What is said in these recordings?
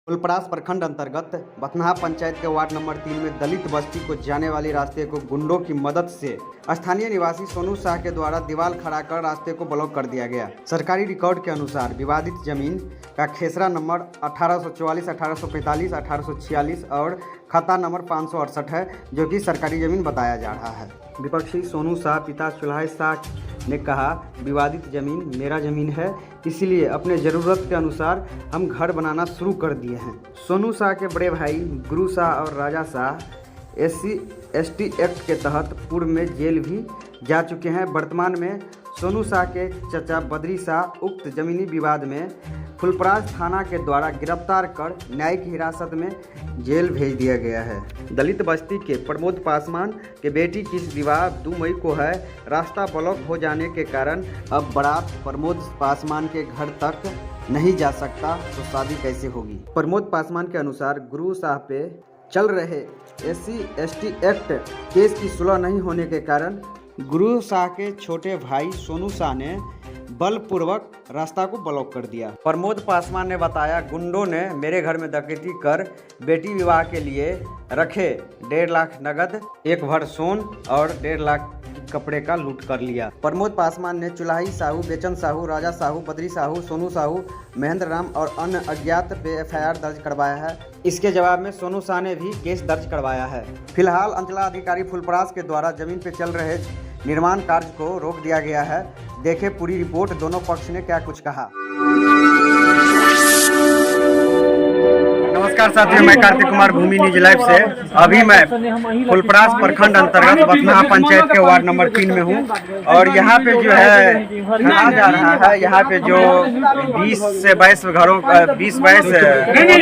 फुलपरास प्रखंड अंतर्गत बथनाहा पंचायत के वार्ड नंबर 3 में दलित बस्ती को जाने वाली रास्ते को गुंडों की मदद से स्थानीय निवासी सोनू शाह के द्वारा दीवार खड़ा कर रास्ते को ब्लॉक कर दिया गया। सरकारी रिकॉर्ड के अनुसार विवादित जमीन का खेसरा नंबर 1844, 1845, 1846 और खाता नंबर 568 है, जो कि सरकारी जमीन बताया जा रहा है। विपक्षी सोनू शाह पिता चुल्हा शाह ने कहा, विवादित जमीन मेरा जमीन है, इसलिए अपने ज़रूरत के अनुसार हम घर बनाना शुरू कर दिए हैं। सोनू शाह के बड़े भाई गुरु शाह और राजा शाह SC/ST एक्ट के तहत पूर्व में जेल भी जा चुके हैं। वर्तमान में सोनू शाह के चचा बद्री शाह उक्त जमीनी विवाद में फुलपरास थाना के द्वारा गिरफ्तार कर न्यायिक हिरासत में जेल भेज दिया गया है। दलित बस्ती के प्रमोद पासवान के बेटी की विवाह 2 मई को है। रास्ता ब्लॉक हो जाने के कारण अब बारात प्रमोद पासवान के घर तक नहीं जा सकता, तो शादी कैसे होगी। प्रमोद पासवान के अनुसार गुरु शाह पे चल रहे SC/ST एक्ट केस की सुलह नहीं होने के कारण गुरु शाह के छोटे भाई सोनू शाह ने बलपूर्वक रास्ता को ब्लॉक कर दिया। प्रमोद पासवान ने बताया, गुंडों ने मेरे घर में डकैती कर बेटी विवाह के लिए रखे 1.5 लाख नगद, 1 भर सोन और 1.5 लाख कपड़े का लूट कर लिया। प्रमोद पासवान ने चुल्हाई साहू, बेचन साहू, राजा साहू, बद्री साहू, सोनू साहू, महेंद्र राम और अन्य अज्ञात पे FIR दर्ज करवाया है। इसके जवाब में सोनू शाह ने भी केस दर्ज करवाया है। फिलहाल अंचलाधिकारी फुलपरास के द्वारा जमीन पर चल रहे निर्माण कार्य को रोक दिया गया है। देखें पूरी रिपोर्ट, दोनों पक्ष ने क्या कुछ कहा। नमस्कार साथियों, मैं कार्तिक कुमार, भूमि न्यूज लाइव से। अभी मैं फुलपरास प्रखंड अंतर्गत बथनाहा पंचायत के वार्ड नंबर 3 में हूँ और यहाँ पे जो है कहा जा रहा है, यहाँ पे जो 20 से 22 घरों 20-22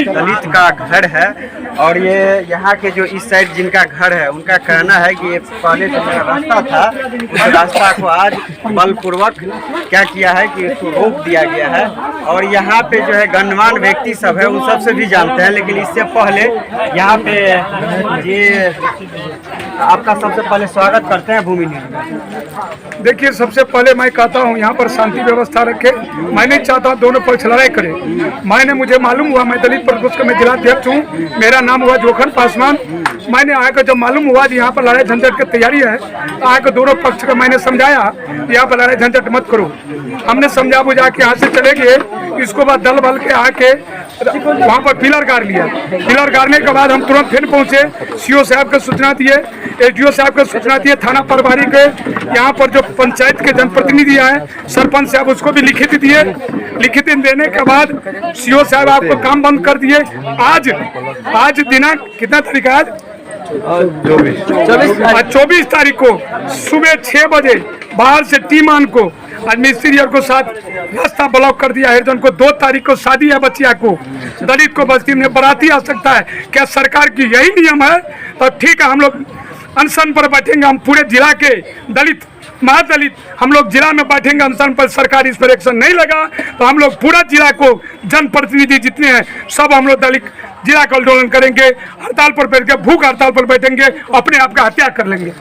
दलित का घर है और ये यहाँ के जो इस साइड जिनका घर है उनका कहना है कि ये पहले जो रास्ता था उस रास्ता को आज बलपूर्वक क्या किया है कि इसको रोक दिया गया है। और यहाँ पे जो है गणमान्य व्यक्ति सब है, उन सबसे भी जानते हैं, लेकिन इससे पहले यहाँ पे ये आपका सबसे पहले स्वागत करते हैं भूमि न्यूज में। देखिए, सबसे पहले मैं कहता हूँ यहाँ पर शांति व्यवस्था रखे। मैं नहीं चाहता दोनों पक्ष लड़ाई करे। मुझे मालूम हुआ, मैं दलित प्रकोष्ठ का मैं जिलाध्यक्ष हूँ, मेरा नाम हुआ जोखन पासवान। मैंने आकर जब मालूम हुआ कि यहाँ पर लड़ाई झंझट की तैयारी है, आकर दोनों पक्ष को मैंने समझाया कि यहाँ पर लड़ाई झंझट मत करो। हमने समझा बुझा के यहाँ से चले गए। इसको बाद दल बल के आके वहाँ पर पिलर गाड़ लिया। पिलर गाड़ने के बाद हम तुरंत फिर पहुँचे, CO साहब को सूचना दिए, SDO साहब को सूचना दिए, थाना प्रभारी के, यहाँ पर जो पंचायत के जनप्रतिनिधि आए, सरपंच साहब, उसको भी लिखित दिए। लिखित देने के बाद CO साहब आपको काम बंद कर दिए। आज दिनांक कितना तारीख है? आज 24 तारीख को सुबह 6 बजे बाहर से टीम आन को आज मिस्त्री को साथ रास्ता ब्लॉक कर दिया है। जिनको 2 तारीख को शादी है बच्चिया को, दलित को बस्ती में बाराती आ सकता है। क्या सरकार की यही नियम है? तो ठीक है, हम लोग अनशन पर बैठेंगे। हम पूरे जिला के दलित महादलित हम लोग जिला में बैठेंगे अनशन पर। सरकार इस पर एक्शन नहीं लगा तो हम लोग पूरा जिला को जनप्रतिनिधि जितने हैं सब हम लोग दलित जिला का आंदोलन करेंगे। हड़ताल पर बैठ के भूख हड़ताल पर बैठेंगे, अपने आप का हत्या कर लेंगे।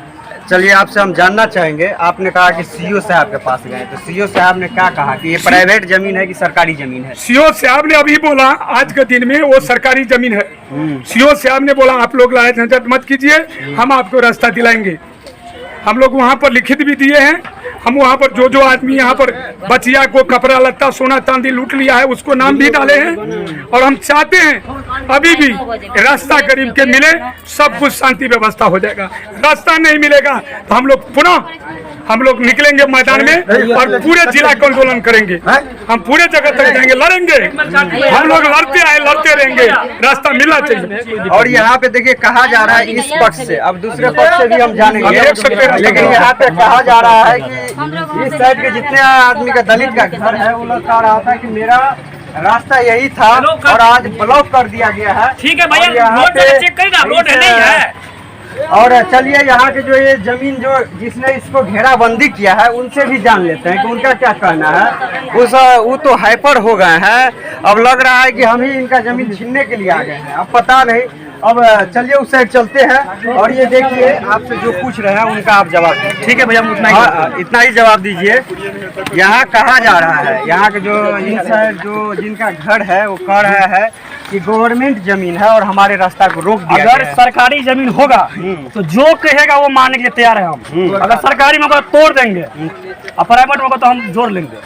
चलिए, आपसे हम जानना चाहेंगे, आपने कहा कि CO साहब के पास गए, तो CO साहब ने क्या कहा कि ये प्राइवेट जमीन है कि सरकारी जमीन है? CO साहब ने अभी बोला आज के दिन में वो सरकारी जमीन है। CO साहब ने बोला आप लोग लड़ाई झंझट मत कीजिए, हम आपको रास्ता दिलाएंगे। हम लोग वहाँ पर लिखित भी दिए हैं। हम वहाँ पर जो आदमी यहाँ पर बचिया को कपड़ा लत्ता सोना चांदी लूट लिया है उसको नाम भी डाले हैं। और हम चाहते हैं अभी भी रास्ता गरीब के मिले, सब कुछ शांति व्यवस्था हो जाएगा। रास्ता नहीं मिलेगा तो हम लोग पुनः निकलेंगे मैदान में और पूरे जिला का आंदोलन करेंगे। हम पूरे जगह तक जाएंगे, लड़ेंगे। हम लोग लड़ते आए, लड़ते रहेंगे, रास्ता मिलना चाहिए। और यहाँ पे देखिए कहा जा रहा है इस पक्ष से, अब दूसरे पक्ष से भी हम जानेंगे, लेकिन यहाँ पे कहा जा रहा है कि इस साइड के जितने आदमी का दलित का घर है वो लोग कह रहा था कि मेरा रास्ता यही था और आज ब्लॉक कर दिया गया है। ठीक है भैया, रोड चेक करिए, रोड है नहीं है। और चलिए यहाँ के जो ये जमीन जो जिसने इसको घेराबंदी किया है उनसे भी जान लेते हैं कि उनका क्या कहना है। वो तो हाइपर हो गए हैं, अब लग रहा है कि हम ही इनका जमीन छीनने के लिए आ गए हैं, अब पता नहीं। अब चलिए उस साइड चलते हैं और ये देखिए आपसे जो पूछ रहे हैं उनका आप जवाब दें। ठीक है भैया, इतना ही जवाब दीजिए। यहाँ कहा जा रहा है, यहाँ के जो इन साइड जो जिनका घर है वो कह रहा है कि गवर्नमेंट जमीन है और हमारे रास्ता को रोक दिया अगर गया है। सरकारी जमीन होगा तो जो कहेगा वो मानने के लिए तैयार है हम। अगर सरकारी में होगा तो तोड़ देंगे और प्राइवेट में होगा तो हम जोड़ लेंगे।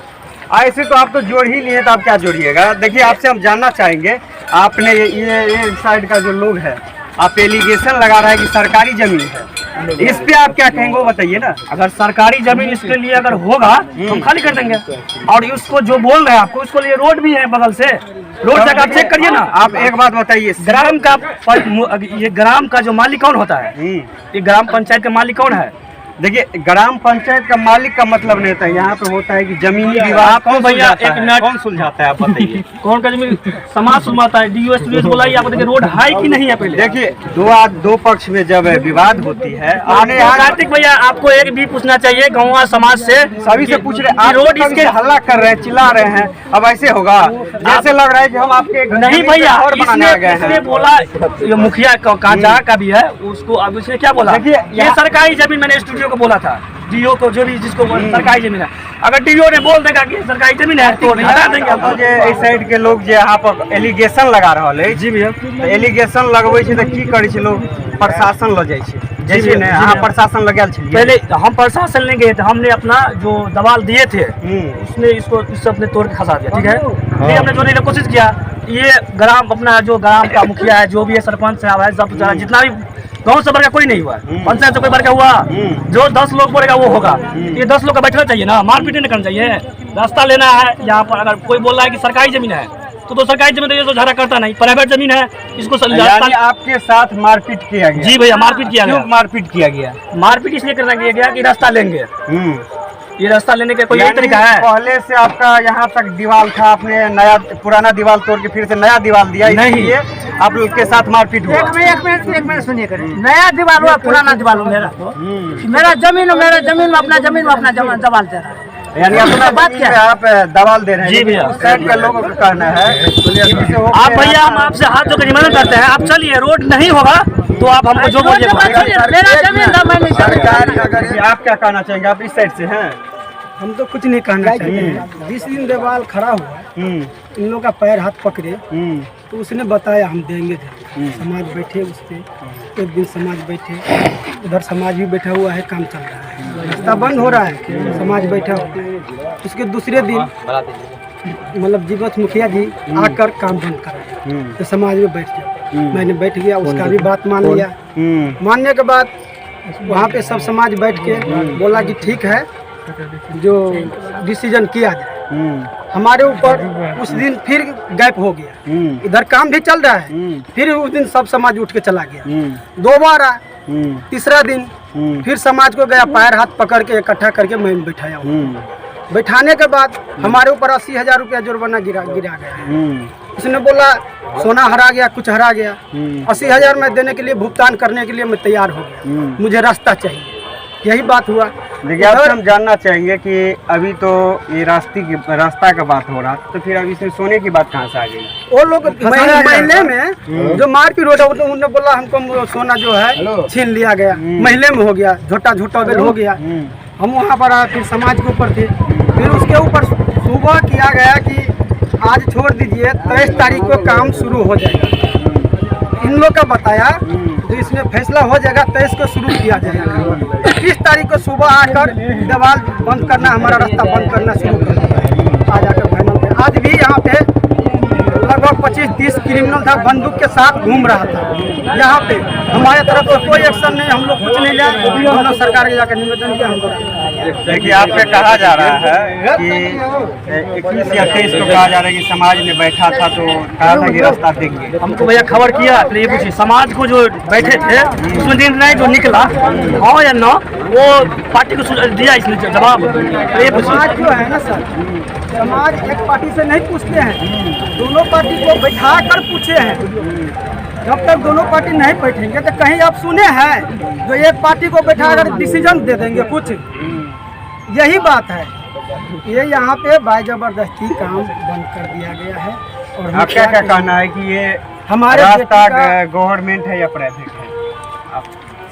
ऐसे तो आप तो जोड़ ही लिए, तो आप क्या जोड़िएगा? देखिए, आपसे हम जानना चाहेंगे, आपने ये साइड का जो लोग है, आप एलिगेशन लगा रहा है कि सरकारी जमीन है, इस पे आप क्या कहेंगे वो बताइए ना। अगर सरकारी जमीन इसके लिए अगर होगा तो हम खाली कर देंगे। और उसको जो बोल रहे हैं आपको, उसको लिए रोड भी है बगल से, रोड तक आप चेक करिए ना। आप एक बात बताइए, ग्राम का ये ग्राम का जो मालिक कौन होता है? ये ग्राम पंचायत का मालिक कौन है? देखिए, ग्राम पंचायत का मालिक का मतलब नहीं होता है, यहाँ पे होता है कि जमीनी विवाद कौन भैया एक मिनट कौन सुलझाता है, आप बताइए। कौन का जमीन समाज सुलझाता है? डीओएस बोला आपको, देखिए रोड है कि नहीं है पहले देखिए, दो पक्ष में जब विवाद होती है, आपने कार्तिक भैया आपको एक भी पूछना चाहिए गाँव समाज से, सभी से पूछ रहे, आप रोड इसके इसके हल्ला कर रहे हैं, चिल्ला रहे हैं, अब ऐसे होगा जैसे लग रहा है कि हम आपके नहीं भैया, और बनाने आ गए इसने हैं। बोला ये मुखिया कांचा का भी है, उसको अब उसने क्या बोला? देखिए, ये सरकारी जमीन, मैंने स्टूडियो को बोला था, डीओ को, जो भी जिसको सरकारी जमीन है, अगर डीओ ने बोल देगा कि सरकारी जमीन है तो हटा देंगे हम। तो जे इस साइड के लोग जे यहाँ पर एलिगेशन लगा रहा है, जी भैया, तो एलिगेशन लगबै छै तो की करे छै लोग? प्रशासन ल जाइ छै, जैसे ने अहाँ प्रशासन लगाल छलिए। पहले हम प्रशासन नहीं गए थे, हमने अपना जो दबाल दिए थे उसने इससे अपने तोड़ के खसा दिया, ठीक है। फिर हमने जोड़ने की कोशिश किया, ये ग्राम अपना जो ग्राम का मुखिया है, जो भी है, सरपंच साहब है, सब जितना भी गाँव से बढ़ कोई नहीं हुआ, पंचायत से कोई बढ़ हुआ, जो 10 लोग बढ़ेगा वो होगा। ये 10 लोग का बैठना चाहिए ना, मारपीट नहीं करना चाहिए। रास्ता लेना है यहाँ पर, अगर कोई बोल रहा है कि सरकारी जमीन है तो सरकारी जमीन तो ये तो झगड़ा करता नहीं, प्राइवेट जमीन है इसको यानी आपके साथ मारपीट किया गया? जी भैया, मारपीट किया गया। मारपीट किया गया? मारपीट इसलिए करना किया गया कि रास्ता लेंगे, ये रास्ता लेने का कोई यही तरीका है। पहले से आपका यहाँ तक दीवार था, आपने नया पुराना दीवार तोड़ के फिर से नया दीवार दिया, नहीं आप लोग के साथ मारपीट हुआ? एक मिनट सुनिए, नया दीवार हुआ पुराना दीवार हो मेरा जमीन में अपना दबाल दे रहा है, यानी अपना बात क्या है, आप दबाल दे रहे हैं। जी भैया, उस साइड के लोगों का कहना है आप भैया, हम आपसे हाथ जोड़ के निवेदन करते हैं, आप चलिए, रोड नहीं होगा तो आप हमको जो बोलिए। मेरा जमीन था, मैंने सरकार अगर आप क्या कहना चाहेंगे? आप इस साइड से हैं? हम तो कुछ नहीं कहना चाहिए। 20 दिन दीवार खड़ा हुआ, इन लोग का पैर हाथ पकड़े, तो उसने बताया हम देंगे। समाज बैठे उस पर, एक दिन समाज बैठे, उधर समाज भी बैठा हुआ है, काम चल रहा है, रास्ता बंद हो रहा है, समाज बैठा हुआ है। उसके दूसरे दिन मतलब जीवत मुखिया जी आकर काम बंद कराया, तो समाज में बैठ गया। मैंने बैठ गया, उसका भी बात मान लिया। मानने के बाद वहाँ पे सब समाज बैठ के बोला कि ठीक है, जो डिसीजन किया जाए। हमारे ऊपर उस दिन फिर गैप हो गया, इधर काम भी चल रहा है, फिर उस दिन सब समाज उठ के चला गया। दोबारा तीसरा दिन फिर समाज को गया, पैर हाथ पकड़ के इकट्ठा करके मैं बैठाया। बैठाने के बाद हमारे ऊपर 80,000 रुपया जुर्माना गिरा गया। उसने बोला सोना हरा गया, कुछ हरा गया, 80,000 मैं देने के लिए, भुगतान करने के लिए मैं तैयार हो गया, मुझे रास्ता चाहिए। यही बात हुआ। देखिए, आपसे हम जानना चाहेंगे कि अभी तो ये रास्ता का बात हो रहा, तो फिर अभी इसमें सोने की बात कहाँ से आ गई? वो लोग महीने में जो मारपीट हो रहा, उन्होंने बोला हमको सोना जो है छीन लिया गया, महीने में हो गया, झूठा बेल हो गया। हम वहाँ पर आए, फिर समाज के ऊपर थे, फिर उसके ऊपर सुबह किया गया कि आज छोड़ दीजिए, 23 तारीख को काम शुरू हो जाएगा। इन लोग का बताया तो इसमें फैसला हो जाएगा, 23 को शुरू किया जाएगा। 30 तारीख को सुबह आकर दीवार बंद करना, हमारा रास्ता बंद करना शुरू कर दिया। आज आकर फाइनल पे, आज भी यहाँ पे लगभग 25-30 क्रिमिनल था, बंदूक के साथ घूम रहा था यहाँ पे। हमारे तरफ से कोई एक्शन नहीं, हम लोग कुछ नहीं लिया, हम लोग सरकार के जाकर निवेदन किया। हमको देखिए, आप पे कहा जा रहा है कि 21 या 23 को कहा जा रहा है कि समाज ने बैठा था तो कहा था कि रास्ता देंगे। हमको भैया खबर किया, तो ये पूछिए समाज को जो बैठे थे उसमें निर्णय जो निकला हाँ या ना, वो पार्टी को दिया इसने जवाब। ये समाज जो है ना सर, समाज एक पार्टी से नहीं पूछते हैं, दोनों पार्टी को बैठा कर पूछे हैं। जब तक दोनों पार्टी नहीं बैठेंगे तो कहीं आप सुने हैं जो एक पार्टी को बैठा कर डिसीजन दे देंगे कुछ? यही बात है। ये यहाँ पे बाय जबरदस्ती काम बंद कर दिया गया है। और आप क्या कहना है कि ये हमारे रास्ता गवर्नमेंट है या प्राइवेट है? आप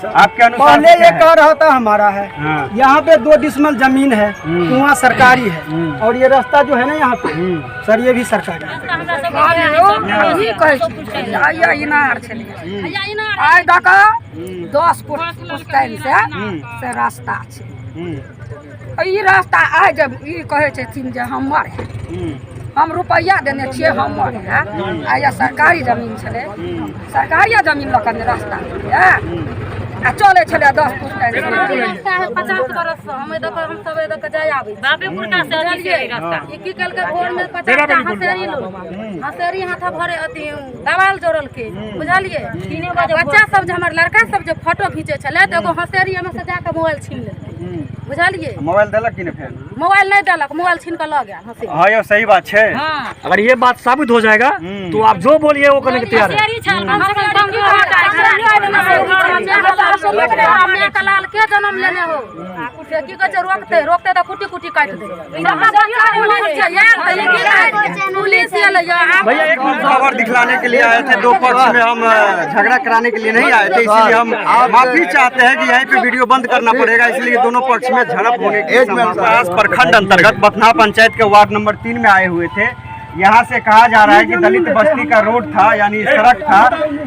आपके अनुसार पहले से क्या ये है? कह रहा था हमारा है, हाँ। यहाँ पे 2 डिसमल जमीन है, कुआं सरकारी है, और ये रास्ता जो है ना यहाँ पे सर ये भी सरकारी है। आइ दऽ कऽ 10 फुट पुस्तैन से रास्ता छै। ई रास्ता आइ जब ई कहै छथिन जे हमर है, हम रुपैआ देने छियै हमर है, आ या सरकारी जमीन छलै, सरकारी जमीन लऽ कऽ रास्ता आ चलै छलै 10 पुस्तैन। रास्ता है 50 बरस से हम सब एदक जाय आबै बाबेपुर का से रास्ता ई की कल के भोर में 50 टा हसेरी लो हसेरी हाथा भरे अथी दवाल जोड़ल के बुझलिए। 3 बजे बच्चा सब जे हमर लड़का सब जे फोटो खींचे छले त एगो हसेरी में से जाके मोबाइल छीन लेलकै बुझलिए। मोबाइल देलक कि नहीं फिर? मोबाइल नहीं देलक, मोबाइल छीन के ल गया हसेरी। हाँ ये सही बात है। हां अगर ये बात साबित हो जाएगा तो आप जो बोलिए वो करने के तैयार है। हसेरी छल कम से कम हमने कलाल के जन्म लेने हो से की कह रोकते रोकते तो कुटी कुटी काट दे। पुलिस भैया एक खबर दिखलाने के लिए आए थे, 2 पक्ष में हम झगड़ा कराने के लिए नहीं आए थे, इसलिए हम माफी चाहते हैं कि यहीं पे वीडियो बंद करना पड़ेगा, इसलिए दोनों पक्ष में झड़प होने की संभावना। प्रखंड अंतर्गत बथनाहा पंचायत के वार्ड नंबर 3 में आए हुए थे। यहाँ से कहा जा रहा है कि दलित बस्ती का रोड था यानी सड़क था,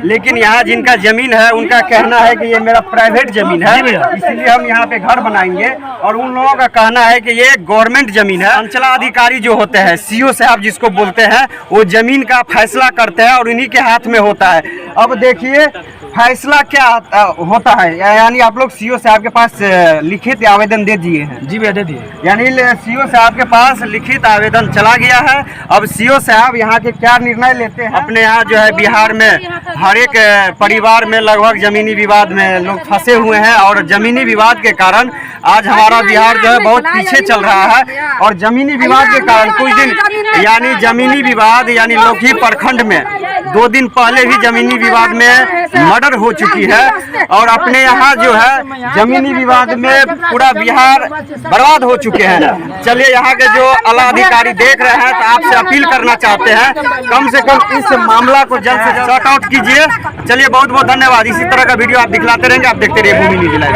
लेकिन यहाँ जिनका जमीन है उनका कहना है कि ये मेरा प्राइवेट जमीन है, इसलिए हम यहाँ पे घर बनाएंगे। और उन लोगों का कहना है कि ये गवर्नमेंट जमीन है। अंचलाधिकारी जो होते हैं, सीओ साहब जिसको बोलते हैं, वो जमीन का फैसला करते हैं और इन्हीं के हाथ में होता है। अब देखिए फैसला क्या होता है, यानी आप लोग सीओ साहब के पास लिखित आवेदन दे दिए हैं? जी भैया दे दिए। यानी सीओ साहब के पास लिखित आवेदन चला गया है। अब सीओ साहब यहाँ के क्या निर्णय लेते हैं? अपने यहाँ जो है बिहार में हर एक परिवार में लगभग जमीनी विवाद में लोग फंसे हुए हैं, और जमीनी विवाद के कारण आज हमारा बिहार जो है बहुत पीछे चल रहा है। और जमीनी विवाद के कारण कुछ दिन यानी जमीनी विवाद यानी लोकी प्रखंड में 2 दिन पहले भी जमीनी विवाद में मर्डर हो चुकी है, और अपने यहाँ जो है जमीनी विवाद में पूरा बिहार बर्बाद हो चुके हैं। चलिए यहाँ के जो आला अधिकारी देख रहे हैं तो आपसे अपील करना चाहते हैं कम से कम इस मामला को जल्द से जल्द सॉर्ट आउट कीजिए। चलिए बहुत बहुत धन्यवाद। इसी तरह का वीडियो आप दिखलाते रहेंगे, आप देखते रहिए भूमि न्यूज़ लाइव।